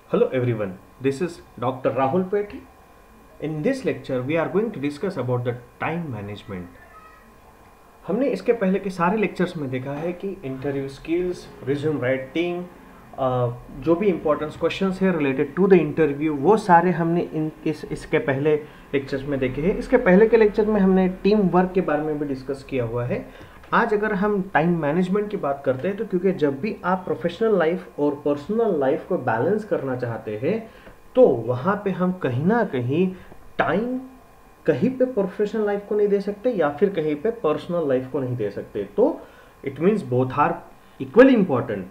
Hello everyone, this is Dr. Rahul Petri. In this lecture, we are going to discuss about the time management. हमने इसके पहले के सारे lectures में देखा है कि इंटरव्यू स्किल्स, रिज्यूम राइटिंग, जो भी इम्पोर्टेंट क्वेश्चंस है रिलेटेड टू द इंटरव्यू वो सारे हमने इसके पहले लेक्चर्स में देखे हैं। इसके पहले के लेक्चर में हमने टीम वर्क के बारे में भी डिस्कस किया हुआ है। आज अगर हम टाइम मैनेजमेंट की बात करते हैं तो क्योंकि जब भी आप प्रोफेशनल लाइफ और पर्सनल लाइफ को बैलेंस करना चाहते हैं तो वहाँ पे हम कहीं ना कहीं टाइम कहीं पे प्रोफेशनल लाइफ को नहीं दे सकते या फिर कहीं पे पर्सनल लाइफ को नहीं दे सकते। तो it means both are equally important,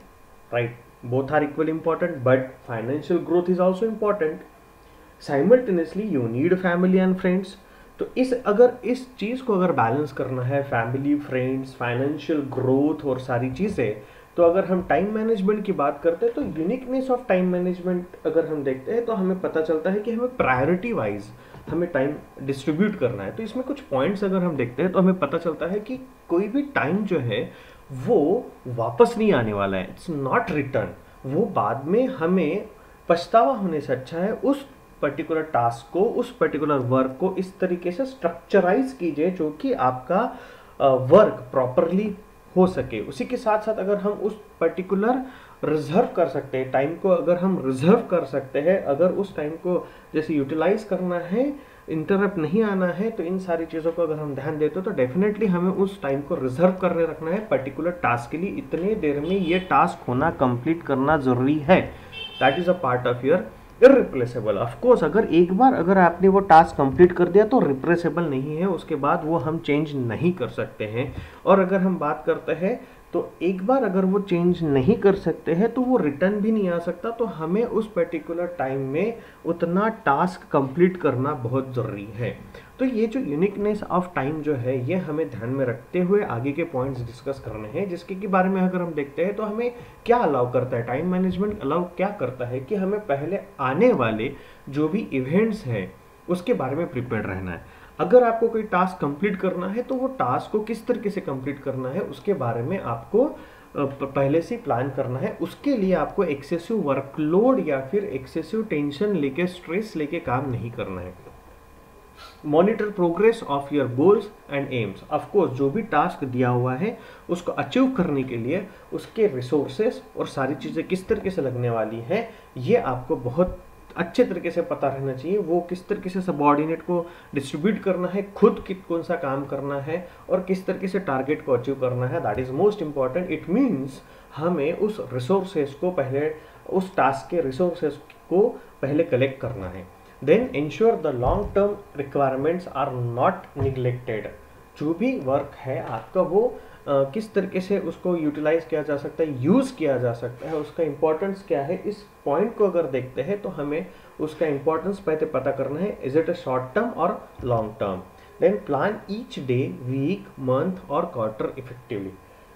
right? Both are equally important, but financial growth is also important. Simultaneously you need family and friends. तो इस चीज़ को अगर बैलेंस करना है, फैमिली, फ्रेंड्स, फाइनेंशियल ग्रोथ और सारी चीज़ें, तो अगर हम टाइम मैनेजमेंट की बात करते हैं तो यूनिकनेस ऑफ टाइम मैनेजमेंट अगर हम देखते हैं तो हमें पता चलता है कि हमें प्रायोरिटी वाइज हमें टाइम डिस्ट्रीब्यूट करना है। तो इसमें कुछ पॉइंट्स अगर हम देखते हैं तो हमें पता चलता है कि कोई भी टाइम जो है वो वापस नहीं आने वाला है, इट्स नॉट रिटर्न। वो बाद में हमें पछतावा होने से अच्छा है उस पर्टिकुलर टास्क को, उस पर्टिकुलर वर्क को इस तरीके से स्ट्रक्चराइज कीजिए जो कि आपका वर्क प्रॉपरली हो सके। उसी के साथ साथ अगर हम उस पर्टिकुलर रिजर्व कर सकते हैं टाइम को, अगर हम रिजर्व कर सकते हैं, अगर उस टाइम को जैसे यूटिलाइज करना है, इंटरप्ट नहीं आना है, तो इन सारी चीज़ों को अगर हम ध्यान देते हो तो डेफिनेटली हमें उस टाइम को रिजर्व करने रखना है पर्टिकुलर टास्क के लिए। इतने देर में ये टास्क होना कंप्लीट करना जरूरी है। That is a part of your irreplaceable. Of course अगर आपने वो टास्क कंप्लीट कर दिया तो रिप्लेसेबल नहीं है, उसके बाद वो हम चेंज नहीं कर सकते हैं। और अगर हम बात करते हैं तो एक बार अगर वो चेंज नहीं कर सकते हैं तो वो रिटर्न भी नहीं आ सकता। तो हमें उस पर्टिकुलर टाइम में उतना टास्क कंप्लीट करना बहुत ज़रूरी है। तो ये जो यूनिकनेस ऑफ टाइम जो है ये हमें ध्यान में रखते हुए आगे के पॉइंट्स डिस्कस करने हैं, जिसके के बारे में अगर हम देखते हैं तो हमें क्या अलाउ करता है टाइम मैनेजमेंट। अलाउ क्या करता है कि हमें पहले आने वाले जो भी इवेंट्स हैं उसके बारे में प्रिपेयर रहना है। अगर आपको कोई टास्क कंप्लीट करना है तो वो टास्क को किस तरीके से कंप्लीट करना है उसके बारे में आपको पहले से प्लान करना है। उसके लिए आपको एक्सेसिव वर्कलोड या फिर एक्सेसिव टेंशन लेके, स्ट्रेस लेके काम नहीं करना है। Monitor progress of your goals and AIIMS. Of course जो भी टास्क दिया हुआ है उसको अचीव करने के लिए उसके रिसोर्सेस और सारी चीज़ें किस तरीके से लगने वाली है ये आपको बहुत अच्छे तरीके से पता रहना चाहिए। वो किस तरीके से सबऑर्डिनेट को डिस्ट्रीब्यूट करना है, खुद कौन सा काम करना है और किस तरीके से टारगेट को अचीव करना है, that is most important. It means हमें उस रिसोर्सेस को पहले, उस टास्क के रिसोर्सेस को पहले कलेक्ट करना है। Then ensure the long term requirements are not neglected. जो भी वर्क है आपका वो किस तरीके से उसको यूटिलाइज किया जा सकता है, यूज़ किया जा सकता है, उसका इंपॉर्टेंस क्या है, इस पॉइंट को अगर देखते हैं तो हमें उसका इंपॉर्टेंस पहले पता करना है, is it a short term और long term. Then plan each day, week, month और क्वार्टर इफेक्टिवली।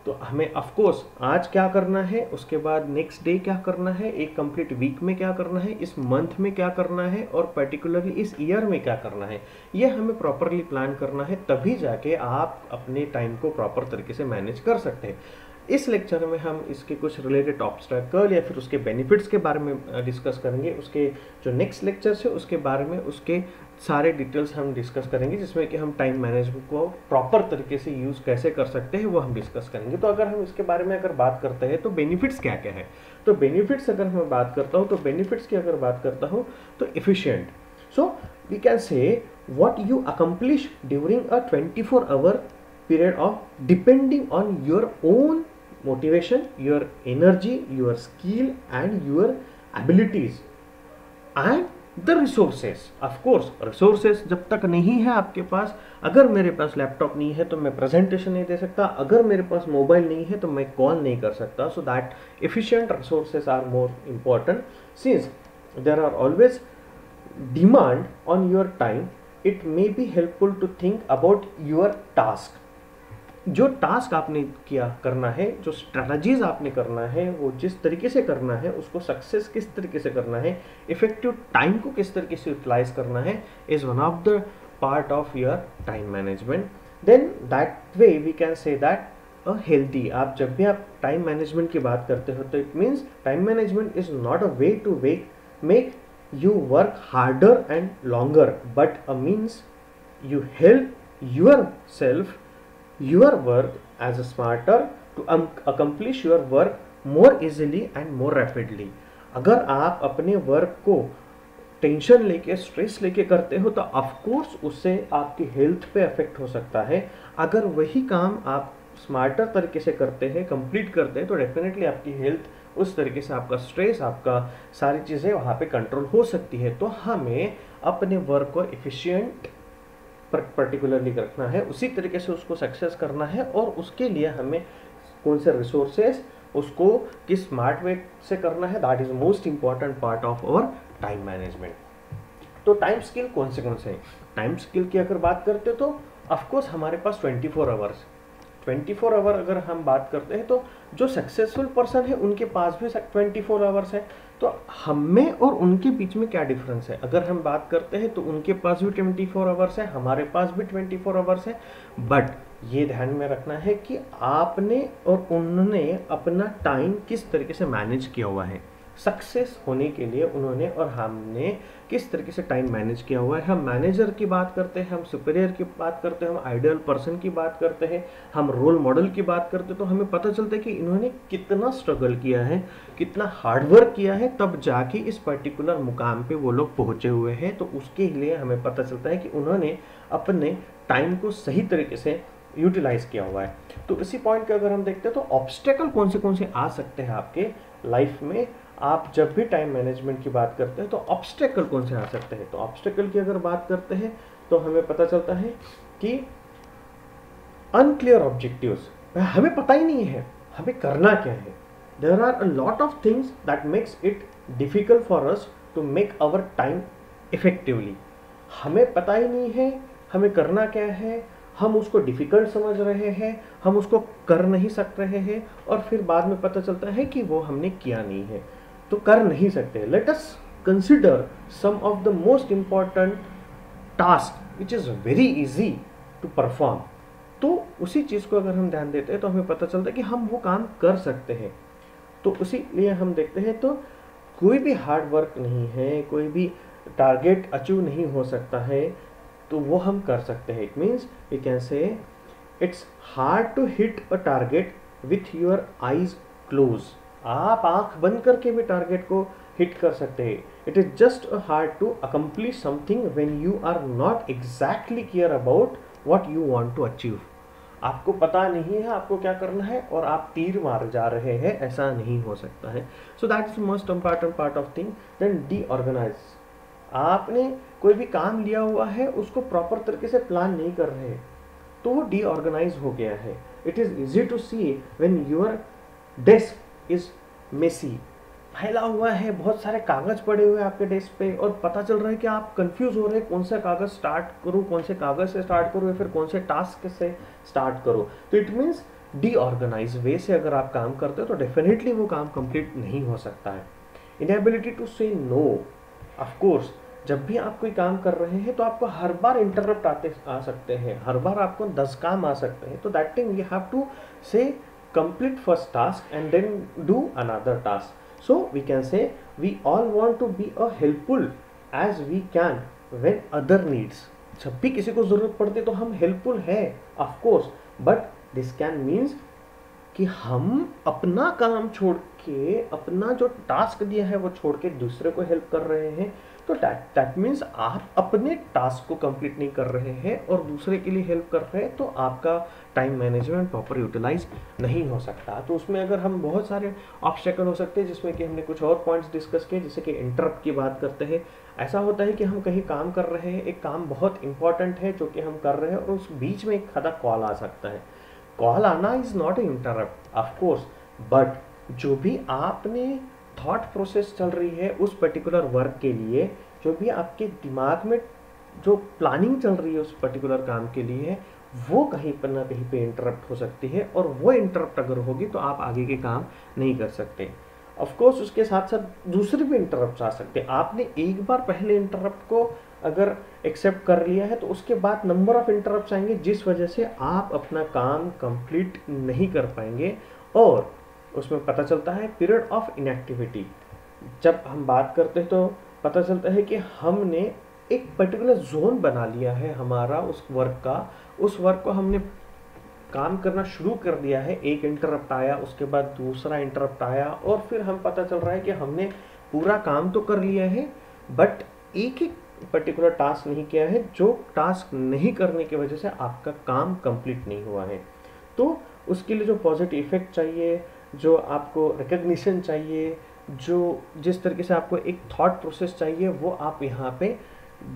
तो हमें ऑफ कोर्स आज क्या करना है, उसके बाद नेक्स्ट डे क्या करना है, एक कंप्लीट वीक में क्या करना है, इस मंथ में क्या करना है और पर्टिकुलरली इस ईयर में क्या करना है, ये हमें प्रॉपरली प्लान करना है। तभी जाके आप अपने टाइम को प्रॉपर तरीके से मैनेज कर सकते हैं। इस लेक्चर में हम इसके कुछ रिलेटेड ऑब्स्टैकल या फिर उसके बेनिफिट्स के बारे में डिस्कस करेंगे। उसके जो नेक्स्ट लेक्चर्स है उसके बारे में उसके सारे डिटेल्स हम डिस्कस करेंगे, जिसमें कि हम टाइम मैनेजमेंट को प्रॉपर तरीके से यूज़ कैसे कर सकते हैं वो हम डिस्कस करेंगे। तो अगर हम इसके बारे में अगर बात करते हैं तो बेनिफिट्स क्या क्या है, तो बेनिफिट्स अगर मैं बात करता हूँ तो बेनिफिट्स की अगर बात करता हूँ तो efficient. So we can say what you accomplish during a 24 hour period of depending on your own motivation, your energy, your skill and your abilities and the resources. Of course resources जब तक नहीं है आपके पास, अगर मेरे पास laptop नहीं है तो मैं प्रेजेंटेशन नहीं दे सकता, अगर मेरे पास मोबाइल नहीं है तो मैं कॉल नहीं कर सकता। So that efficient resources are more important since there are always demand on your time. It may be helpful to think about your task. जो टास्क आपने करना है, जो स्ट्रैटेजीज आपने करना है, वो जिस तरीके से करना है, उसको सक्सेस किस तरीके से करना है, इफेक्टिव टाइम को किस तरीके से यूटिलाइज करना है, is one of the part of your time management. Then that way we can say that a healthy, आप जब भी आप टाइम मैनेजमेंट की बात करते हो तो it means time management is not a way to make you work harder and longer, but means you help yourself, your work as a smarter to accomplish your work more easily and more rapidly. अगर आप अपने work को tension लेके, stress लेके करते हो तो of course उससे आपकी हेल्थ पे अफेक्ट हो सकता है। अगर वही काम आप स्मार्टर तरीके से करते हैं, कंप्लीट करते हैं, तो डेफिनेटली आपकी हेल्थ उस तरीके से, आपका स्ट्रेस, आपका सारी चीज़ें वहाँ पे कंट्रोल हो सकती है। तो हमें अपने वर्क को एफिशिएंट पर्टिकुलरली रखना है, उसी तरीके से उसको सक्सेस करना है, और उसके लिए हमें कौन से रिसोर्सेज उसको किस स्मार्ट वे से करना है, that is most important part of our time management. तो टाइम स्किल कौन से हैं? टाइम स्किल की अगर बात करते हो तो ऑफकोर्स हमारे पास 24 आवर्स, 24 आवर अगर हम बात करते हैं तो जो सक्सेसफुल पर्सन है उनके पास भी 24 आवर्स है। तो हम में और उनके बीच में क्या डिफरेंस है? अगर हम बात करते हैं तो उनके पास भी 24 आवर्स है, हमारे पास भी 24 आवर्स है, बट ये ध्यान में रखना है कि आपने और उन्होंने अपना टाइम किस तरीके से मैनेज किया हुआ है। सक्सेस होने के लिए उन्होंने और हमने किस तरीके से टाइम मैनेज किया हुआ है। हम मैनेजर की बात करते हैं, हम सुपीरियर की बात करते हैं, हम आइडियल पर्सन की बात करते हैं, हम रोल मॉडल की बात करते हैं, तो हमें पता चलता है कि इन्होंने कितना स्ट्रगल किया है, कितना हार्डवर्क किया है, तब जाके इस पर्टिकुलर मुकाम पे वो लोग पहुंचे हुए हैं। तो उसके लिए हमें पता चलता है कि उन्होंने अपने टाइम को सही तरीके से यूटिलाइज किया हुआ है। तो इसी पॉइंट पे अगर हम देखते हैं तो ऑब्स्टेकल कौन से आ सकते हैं आपके लाइफ में, आप जब भी टाइम मैनेजमेंट की बात करते हैं तो ऑब्स्टेकल कौन से आ सकते हैं? तो ऑब्स्टेकल की अगर बात करते हैं तो हमें पता चलता है कि अनक्लियर ऑब्जेक्टिव्स, हमें पता ही नहीं है हमें करना क्या है। There are a lot of things that makes it difficult for us to make our time effectively. हमें पता ही नहीं है हमें करना क्या है, हम उसको डिफ़िकल्ट समझ रहे हैं, हम उसको कर नहीं सक रहे हैं, और फिर बाद में पता चलता है कि वो हमने किया नहीं है, तो कर नहीं सकते। Let us consider some of the most important task which is very easy to perform. तो उसी चीज़ को अगर हम ध्यान देते हैं तो हमें पता चलता है कि हम वो काम कर सकते हैं। तो उसी लिए हम देखते हैं तो कोई भी हार्ड वर्क नहीं है, कोई भी टारगेट अचीव नहीं हो सकता है, तो वो हम कर सकते हैं। It means we can say it's hard to hit a target with your eyes close. आप आंख बंद करके भी टारगेट को हिट कर सकते हैं। It is just hard to accomplish something when you are not exactly clear about what you want to achieve. आपको पता नहीं है आपको क्या करना है और आप तीर मार जा रहे हैं, ऐसा नहीं हो सकता है। So that is most important part of thing. Then the organise, आपने कोई भी काम लिया हुआ है उसको प्रॉपर तरीके से प्लान नहीं कर रहे तो वो डी ऑर्गेनाइज हो गया है। It is easy to see when your desk is messy, फैला हुआ है, बहुत सारे कागज पड़े हुए हैं आपके डेस्क पे, और पता चल रहा है कि आप कंफ्यूज हो रहे हैं कौन सा कागज स्टार्ट करूं, कौन से कागज से स्टार्ट करूं, या फिर कौन से टास्क से स्टार्ट करूं। तो it means the organise way से अगर आप काम करते हो तो डेफिनेटली वो काम कंप्लीट नहीं हो सकता है। इनएबिलिटी टू से नो, ऑफ कोर्स जब भी आप कोई काम कर रहे हैं तो आपको हर बार इंटरप्ट आ सकते हैं, हर बार आपको 10 काम आ सकते हैं। तो that time you have to say complete first task and then do another task. So we can say we all want to be a helpful as we can when other needs. जब भी किसी को जरूरत पड़ती है तो हम helpful हैं of course, but this can means कि हम अपना काम छोड़ के, अपना जो टास्क दिया है वो छोड़ के दूसरे को हेल्प कर रहे हैं। तो दैट मीन्स आप अपने टास्क को कंप्लीट नहीं कर रहे हैं और दूसरे के लिए हेल्प कर रहे हैं, तो आपका टाइम मैनेजमेंट प्रॉपर यूटिलाइज नहीं हो सकता। तो उसमें अगर हम बहुत सारे ऑब्स्टेकल हो सकते हैं, जिसमें कि हमने कुछ और पॉइंट्स डिस्कस किए, जैसे कि इंटरप्ट की बात करते हैं। ऐसा होता है कि हम कहीं काम कर रहे हैं, एक काम बहुत इंपॉर्टेंट है जो कि हम कर रहे हैं, और उस बीच में एक खड़ा कॉल आ सकता है। कॉल आना is not a interrupt of course, but जो भी आपने थॉट प्रोसेस चल रही है उस पर्टिकुलर वर्क के लिए, जो भी आपके दिमाग में जो प्लानिंग चल रही है उस पर्टिकुलर काम के लिए, वो कहीं पर ना कहीं पे इंटरप्ट हो सकती है, और वो इंटरप्ट अगर होगी तो आप आगे के काम नहीं कर सकते। ऑफ कोर्स उसके साथ साथ दूसरे भी इंटरप्ट आ सकते हैं। आपने एक बार पहले इंटरप्ट को अगर एक्सेप्ट कर लिया है तो उसके बाद नंबर ऑफ इंटरप्ट्स आएंगे, जिस वजह से आप अपना काम कंप्लीट नहीं कर पाएंगे, और उसमें पता चलता है पीरियड ऑफ इनएक्टिविटी। जब हम बात करते हैं तो पता चलता है कि हमने एक पर्टिकुलर जोन बना लिया है हमारा उस वर्क का, उस वर्क को हमने काम करना शुरू कर दिया है, एक इंटरप्ट आया, उसके बाद दूसरा इंटरप्ट आया, और फिर हम पता चल रहा है कि हमने पूरा काम तो कर लिया है बट एक एक पर्टिकुलर टास्क नहीं किया है, जो टास्क नहीं करने की वजह से आपका काम कंप्लीट नहीं हुआ है। तो उसके लिए जो पॉजिटिव इफेक्ट चाहिए, जो आपको रिकग्निशन चाहिए, जो जिस तरीके से आपको एक थॉट प्रोसेस चाहिए, वो आप यहाँ पे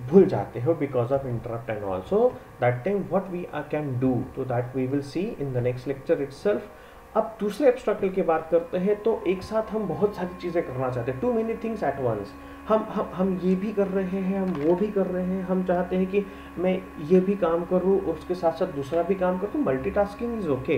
भूल जाते हो because of interrupt and also that time what we can do, तो that we will see in the next lecture itself. अब दूसरे एब्स्ट्रैक्टल की बात करते हैं तो एक साथ हम बहुत सारी चीज़ें करना चाहते हैं, too many things at once. हम ये भी कर रहे हैं, हम वो भी कर रहे हैं, हम चाहते हैं कि मैं ये भी काम करूँ और उसके साथ साथ दूसरा भी काम करूँ। Multitasking is okay,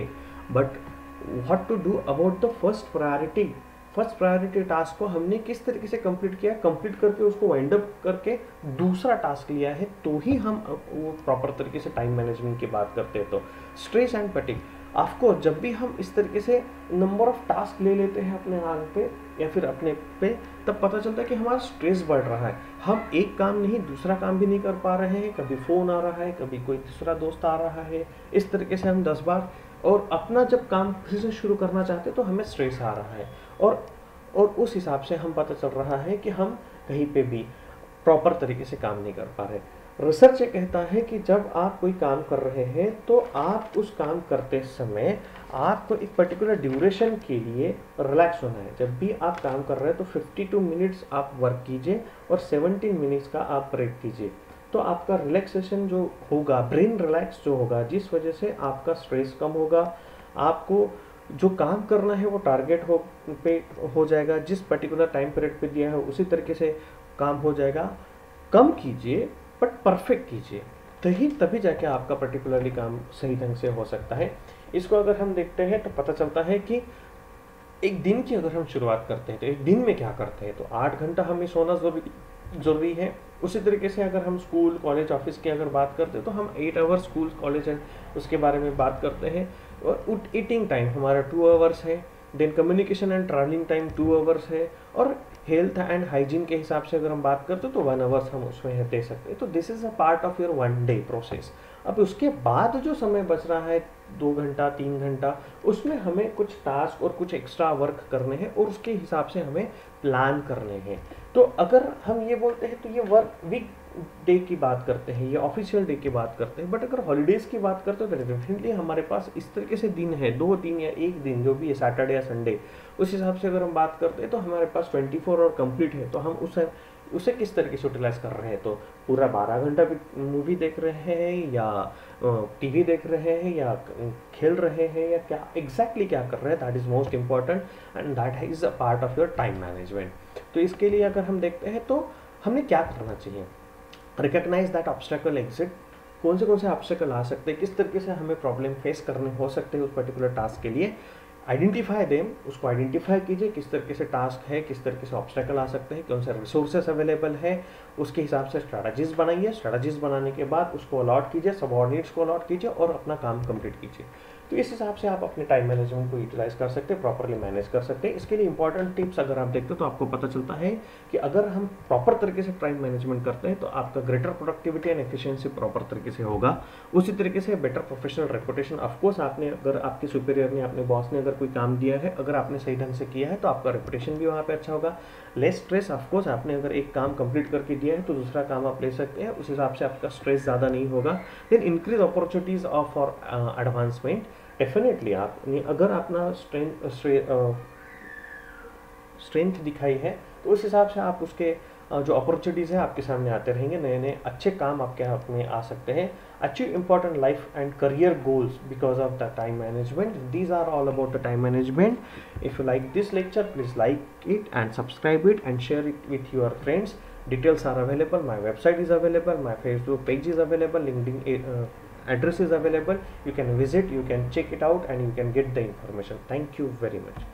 but what to do about the first priority. First priority task को हमने किस तरीके से कंप्लीट किया, कंप्लीट करके उसको वाइंड अप करके दूसरा टास्क लिया है, तो ही हम वो प्रॉपर तरीके से टाइम मैनेजमेंट की बात करते हैं। तो स्ट्रेस एंड फटीग, ऑफकोर्स जब भी हम इस तरीके से नंबर ऑफ टास्क ले लेते हैं अपने आगे पे या फिर अपने पे, तब पता चलता है कि हमारा स्ट्रेस बढ़ रहा है, हम एक काम नहीं दूसरा काम भी नहीं कर पा रहे हैं, कभी फ़ोन आ रहा है, कभी कोई दूसरा दोस्त आ रहा है, इस तरीके से हम 10 बार, और अपना जब काम फिर से शुरू करना चाहते तो हमें स्ट्रेस आ रहा है, और उस हिसाब से हम पता चल रहा है कि हम कहीं पे भी प्रॉपर तरीके से काम नहीं कर पा रहे। रिसर्च ये कहता है कि जब आप कोई काम कर रहे हैं तो आप उस काम करते समय आपको एक पर्टिकुलर ड्यूरेशन के लिए रिलैक्स होना है। जब भी आप काम कर रहे हैं तो 52 मिनट्स आप वर्क कीजिए और 17 मिनट्स का आप ब्रेक कीजिए, तो आपका रिलैक्सेशन जो होगा, ब्रेन रिलैक्स जो होगा, जिस वजह से आपका स्ट्रेस कम होगा, आपको जो काम करना है वो टारगेट पे हो जाएगा, जिस पर्टिकुलर टाइम पीरियड पे दिया है उसी तरीके से काम हो जाएगा। कम कीजिए बट परफेक्ट कीजिए, तभी जाके आपका पर्टिकुलरली काम सही ढंग से हो सकता है। इसको अगर हम देखते हैं तो पता चलता है कि एक दिन की अगर हम शुरुआत करते हैं तो एक दिन में क्या करते हैं, तो 8 घंटा हमें सोना ज़रूरी है। उसी तरीके से अगर हम स्कूल कॉलेज ऑफिस की अगर बात करते हैं तो हम 8 आवर्स स्कूल कॉलेज एंड उसके बारे में बात करते हैं, और ईटिंग टाइम हमारा 2 आवर्स है, then communication and travelling time 2 hours है, और हेल्थ एंड हाइजीन के हिसाब से अगर हम बात करते हैं तो 1 आवर्स हम उसमें दे सकते हैं। तो this is a part of your 1 day process. अब उसके बाद जो समय बच रहा है 2 घंटा 3 घंटा, उसमें हमें कुछ टास्क और कुछ एक्स्ट्रा वर्क करने हैं और उसके हिसाब से हमें प्लान करने हैं। तो अगर हम ये बोलते हैं तो ये वर्क वीक डे की बात करते हैं, ये ऑफिशियल डे की बात करते हैं, बट अगर हॉलीडेज़ की बात करते हैं तो डेफिनेटली हमारे पास इस तरीके से दिन है, 2 3 या 1 दिन जो भी है, सैटरडे या संडे, उस हिसाब से अगर हम बात करते हैं तो हमारे पास 24 आवर कंप्लीट है। तो हम उसे किस तरीके से यूटिलाइज कर रहे हैं, तो पूरा 12 घंटा मूवी देख रहे हैं या टीवी देख रहे हैं या खेल रहे हैं या क्या एग्जैक्टली क्या कर रहे हैं, that is most important and that is a part of your time management. तो इसके लिए अगर हम देखते हैं तो हमें क्या करना चाहिए, रिकग्नाइज दैट ऑब्स्टेकल एग्जिट, कौन से ऑब्स्टेकल आ सकते हैं, किस तरीके से हमें प्रॉब्लम फेस करने हो सकते हैं उस पर्टिकुलर टास्क के लिए, आइडेंटिफाई देम, उसको आइडेंटिफाई कीजिए किस तरीके से टास्क है, किस तरीके से ऑब्स्टेकल आ सकते हैं, कौन से रिसोर्सेस अवेलेबल है, उसके हिसाब से स्ट्रैटेजीज बनाइए, स्ट्रैटेजीज बनाने के बाद उसको अलॉट कीजिए, सबऑर्डिनेट्स को अलॉट कीजिए और अपना काम कंप्लीट कीजिए। तो इस हिसाब से आप अपने टाइम मैनेजमेंट को यूटिलाइज कर सकते हैं, प्रॉपरली मैनेज कर सकते हैं। इसके लिए इंपॉर्टेंट टिप्स अगर आप देखते हो तो आपको पता चलता है कि अगर हम प्रॉपर तरीके से टाइम मैनेजमेंट करते हैं तो आपका greater productivity and efficiency proper तरीके से होगा। उसी तरीके से बेटर प्रोफेशनल रेपुटेशन, ऑफकोर्स आपने अगर आपके सुपीरियर ने, अपने बॉस ने अगर कोई काम दिया है, अगर आपने सही ढंग से किया है तो आपका रेपुटेशन भी वहाँ पे अच्छा होगा। लेस स्ट्रेस, ऑफकोर्स आपने अगर एक काम कंप्लीट करके दिया है तो दूसरा काम आप ले सकते हैं, उस हिसाब से आपका स्ट्रेस ज़्यादा नहीं होगा। Then increase opportunities of for advancement, definitely आपने अगर अपना स्ट्रेंथ दिखाई है तो उस हिसाब से आप उसके जो अपॉर्चुनिटीज़ हैं आपके सामने आते रहेंगे, नए नए अच्छे काम आपके हाथ में आ सकते हैं। Achieve important life and career goals because of the time management, these are all about the time management. If you like this lecture, please like it and subscribe it and share it with your friends. Details are available, my website is available, my Facebook page is available, LinkedIn address is available. You can visit, you can check it out and you can get the information. Thank you very much.